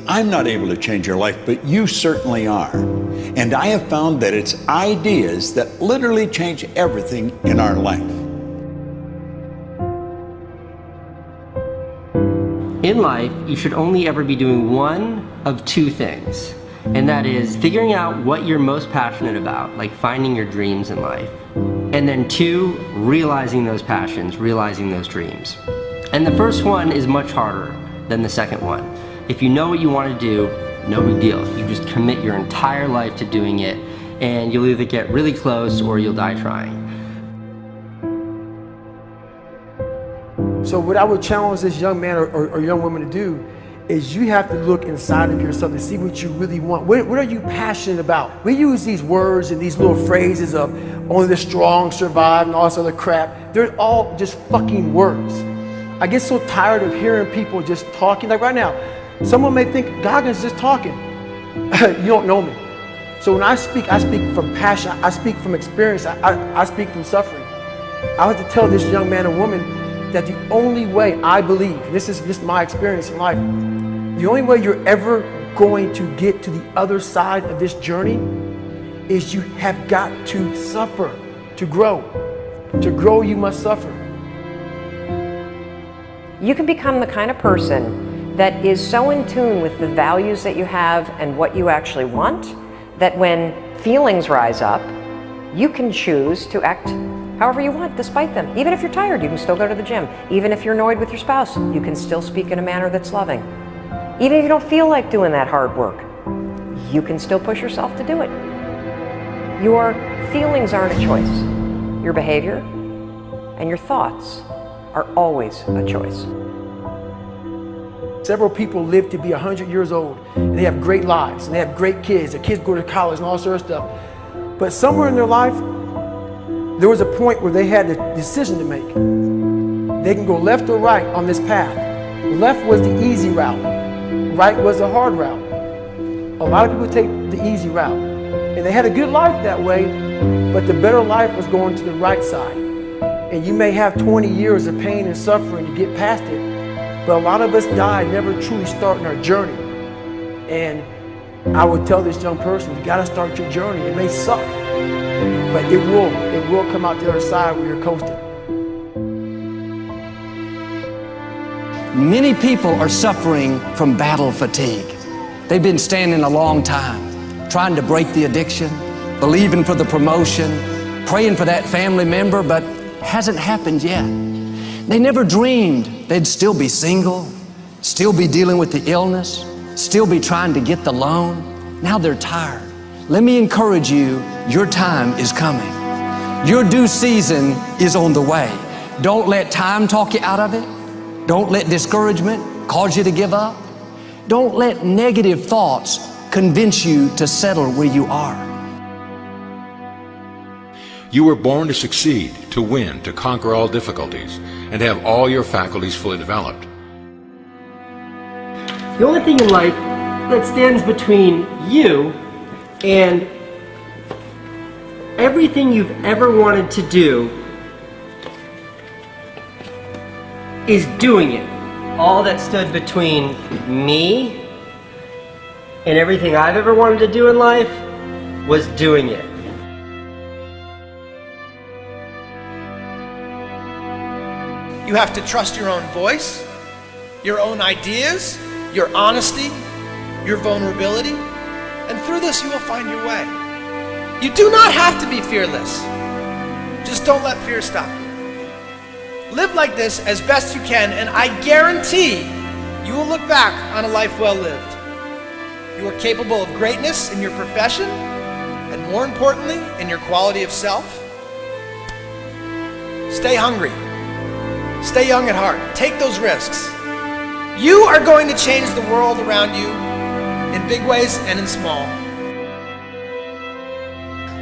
I'm not able to change your life, but you certainly are. And I have found that it's ideas that literally change everything in our life. In life, you should only ever be doing one of two things, and that is figuring out what you're most passionate about, like finding your dreams in life. And then two, realizing those passions, realizing those dreams. And the first one is much harder than the second one. If you know what you want to do, no big deal. You just commit your entire life to doing it, and you'll either get really close or you'll die trying. So what I would challenge this young man or young woman to do is you have to look inside of yourself to see what you really want. What are you passionate about? We use these words and these little phrases of only the strong survive and all this other crap. They're all just fucking words. I get so tired of hearing people just talking. Like right now, someone may think Goggins is just talking. You don't know me. So when I speak from passion. I speak from experience. I speak from suffering. I have to tell this young man or woman that the only way I believe, this is just my experience in life, the only way you're ever going to get to the other side of this journey is you have got to suffer to grow. To grow, you must suffer. You can become the kind of person that is so in tune with the values that you have and what you actually want, that when feelings rise up, you can choose to act however you want despite them. Even if you're tired, you can still go to the gym. Even if you're annoyed with your spouse, you can still speak in a manner that's loving. Even if you don't feel like doing that hard work, you can still push yourself to do it. Your feelings aren't a choice. Your behavior and your thoughts are always a choice. Several people live to be 100 years old, and they have great lives, and they have great kids. Their kids go to college and all sorts of stuff. But somewhere in their life, there was a point where they had a decision to make. They can go left or right on this path. Left was the easy route. Right was the hard route. A lot of people take the easy route. And they had a good life that way, but the better life was going to the right side. And you may have 20 years of pain and suffering to get past it, but a lot of us die never truly starting our journey. And I would tell this young person, you gotta start your journey. It may suck, but it will come out the other side where you're coasting. Many people are suffering from battle fatigue. They've been standing a long time, trying to break the addiction, believing for the promotion, praying for that family member, but hasn't happened yet. They never dreamed they'd still be single, still be dealing with the illness, still be trying to get the loan. Now they're tired. Let me encourage you, your time is coming. Your due season is on the way. Don't let time talk you out of it. Don't let discouragement cause you to give up. Don't let negative thoughts convince you to settle where you are. You were born to succeed, to win, to conquer all difficulties, and to have all your faculties fully developed. The only thing in life that stands between you and everything you've ever wanted to do is doing it. All that stood between me and everything I've ever wanted to do in life was doing it. You have to trust your own voice, your own ideas, your honesty, your vulnerability, and through this you will find your way. You do not have to be fearless. Just don't let fear stop you. Live like this as best you can, and I guarantee you will look back on a life well lived. You are capable of greatness in your profession, and more importantly, in your quality of self. Stay hungry. Stay young at heart. Take those risks. You are going to change the world around you in big ways and in small.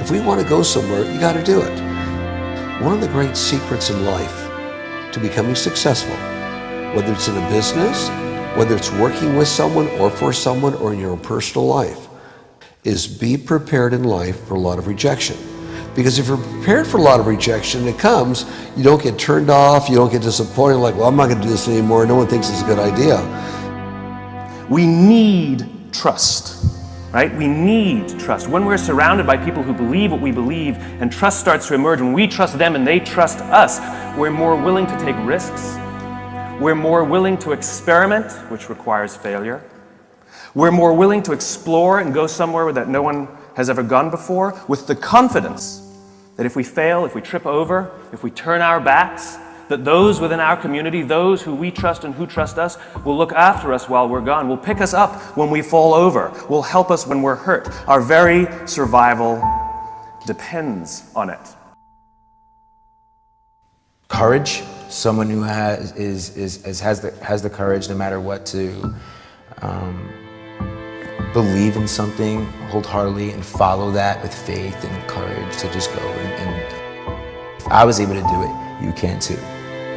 If we want to go somewhere, you got to do it. One of the great secrets in life to becoming successful, whether it's in a business, whether it's working with someone or for someone or in your own personal life, is be prepared in life for a lot of rejection. Because if you're prepared for a lot of rejection, it comes, you don't get turned off, you don't get disappointed, like, well, I'm not going to do this anymore, no one thinks it's a good idea. We need trust, right? We need trust. When we're surrounded by people who believe what we believe and trust starts to emerge, when we trust them and they trust us, we're more willing to take risks. We're more willing to experiment, which requires failure. We're more willing to explore and go somewhere that no one has ever gone before, with the confidence that if we fail, if we trip over, if we turn our backs, that those within our community, those who we trust and who trust us, will look after us while we're gone, will pick us up when we fall over, will help us when we're hurt. Our very survival depends on it. Courage, someone who has the courage no matter what to believe in something wholeheartedly and follow that with faith and courage to just go. And if I was able to do it, you can too.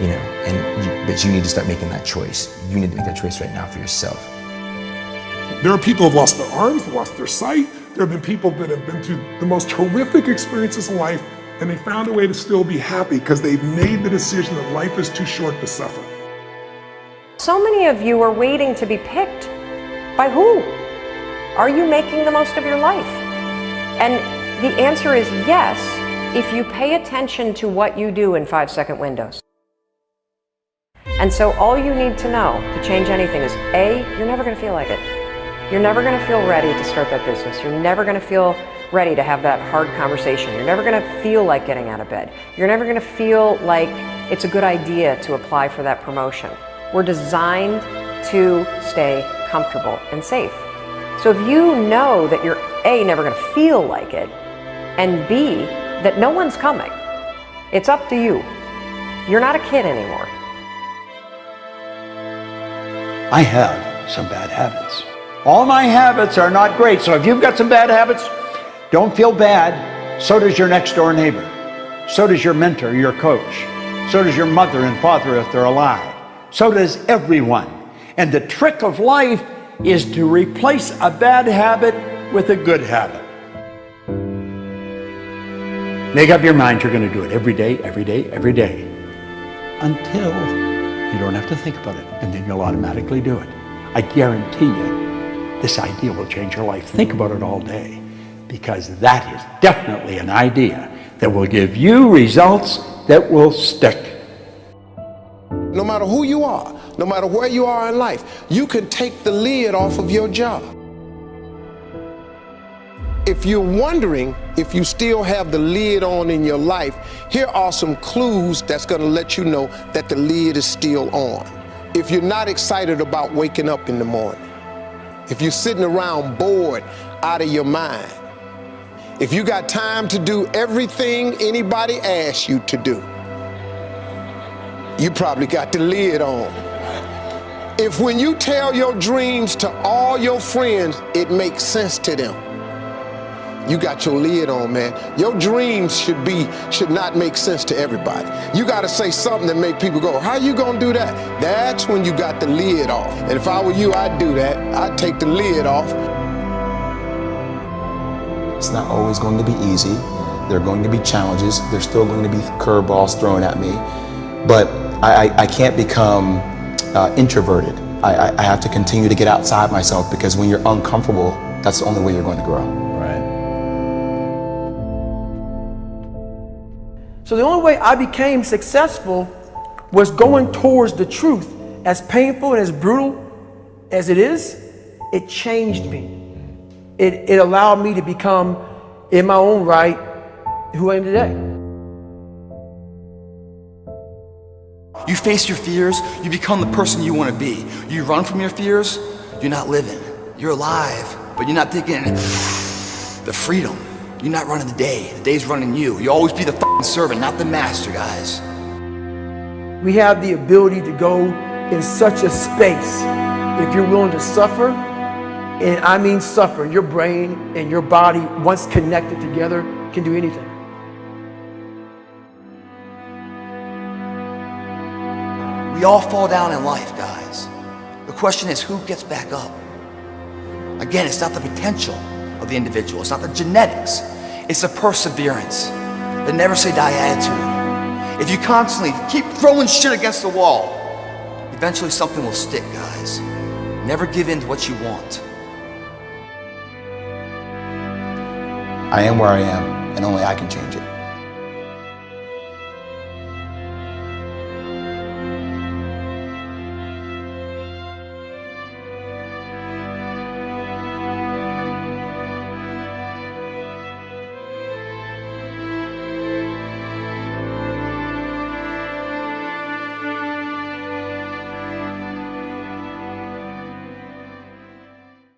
You know, but you need to start making that choice. You need to make that choice right now for yourself. There are people who have lost their arms, lost their sight. There have been people that have been through the most horrific experiences in life, and they found a way to still be happy because they've made the decision that life is too short to suffer. So many of you are waiting to be picked. By who? Are you making the most of your life? And the answer is yes, if you pay attention to what you do in 5-second windows. And so all you need to know to change anything is A, you're never going to feel like it. You're never going to feel ready to start that business. You're never going to feel ready to have that hard conversation. You're never going to feel like getting out of bed. You're never going to feel like it's a good idea to apply for that promotion. We're designed to stay comfortable and safe. So if you know that you're A, never going to feel like it, and B, that no one's coming, it's up to you. You're not a kid anymore. I have some bad habits. All my habits are not great, so if you've got some bad habits, don't feel bad. So does your next door neighbor. So does your mentor, your coach. So does your mother and father if they're alive. So does everyone. And the trick of life is to replace a bad habit with a good habit. Make up your mind you're going to do it every day, every day, every day, until you don't have to think about it, and then you'll automatically do it. I guarantee you, this idea will change your life. Think about it all day, because that is definitely an idea that will give you results that will stick. No matter who you are, no matter where you are in life, you can take the lid off of your job. If you're wondering if you still have the lid on in your life, here are some clues that's going to let you know that the lid is still on. If you're not excited about waking up in the morning, if you're sitting around bored out of your mind, if you got time to do everything anybody asks you to do, you probably got the lid on. If when you tell your dreams to all your friends, it makes sense to them, you got your lid on, man. Your dreams should not make sense to everybody. You got to say something that make people go, how you gonna do that? That's when you got the lid off. And if I were you, I'd do that. I'd take the lid off. It's not always going to be easy. There are going to be challenges. There's still going to be curveballs thrown at me. But I can't become introverted. I have to continue to get outside myself, because when you're uncomfortable, that's the only way you're going to grow. Right. So the only way I became successful was going towards the truth. As painful and as brutal as it is, it changed me. It allowed me to become, in my own right, who I am today. You face your fears, you become the person you want to be. You run from your fears, you're not living. You're alive, but you're not taking the freedom. You're not running the day. The day's running you. You always be the fucking servant, not the master, guys. We have the ability to go in such a space if you're willing to suffer, and I mean suffer. Your brain and your body, once connected together, can do anything. We all fall down in life, guys. The question is, who gets back up? Again, it's not the potential of the individual. It's not the genetics. It's the perseverance, the never say die attitude. If you constantly keep throwing shit against the wall, eventually something will stick, guys. Never give in to what you want. I am where I am, and only I can change it.